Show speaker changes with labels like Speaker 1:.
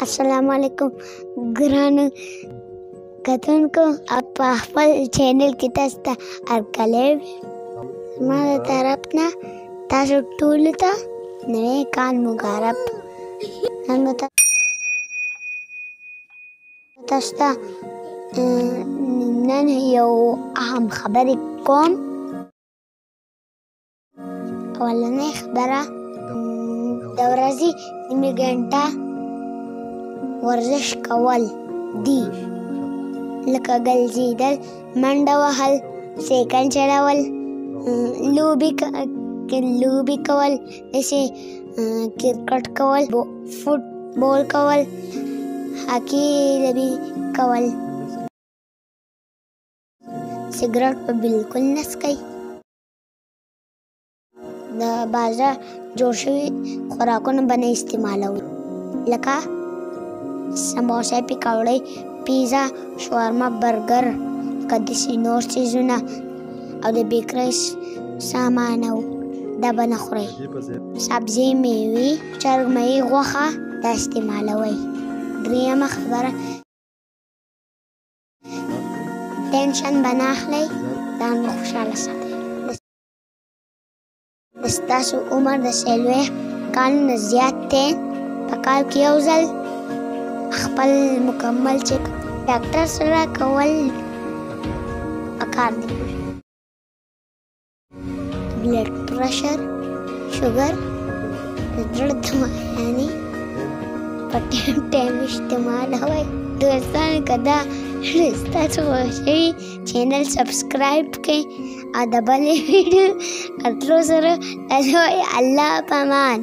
Speaker 1: अस्सलामुअलैकुम ګرانو کتونکو په خپل چینل کې تاسو ته هرکلی زما د طرف نه تاسو ټولو ته نوی کال مبارک. تاسو ته نن یو اهم خبرې کوم. اولنۍ خبره د ورځې نیمه ګنټه ورزش کول دي، لکه ګرځېدل، منډه وهل، سایکل چلول، لوبې کول، داسې کرکټ کول، فوټبال کول، هاکي لوبې کول. سګرټ به بالکل نه څکئ. د بازار جوړ شوي خوراکونه به نه استعمالوئ، لکه سموسه، پکوړې، پیزا، شاورما، برګر، که داسې نور څیزونه او د بیکرۍ سامان دا به نه خورئ. سبزي، میوې، چرګمۍ، غوښه دا استعمالوئ. درېیمه خبره ټینشن به نه اخلئ، ځان به خوشحاله ساتئ. ستاسو عمر د 40 کالو نه زیات دی. په کال کې یو ځل خپل مکمل چیک ډاکټر سره کول پکار دي. بلډ پرشر، شوګر، د زړه دمایانې په ټایم استعمالوئ. دوستانو که دا ستاسو خوښوي چینل سبسکرایب کړئ او د بلې ویډیو کتلو سره الله په امان.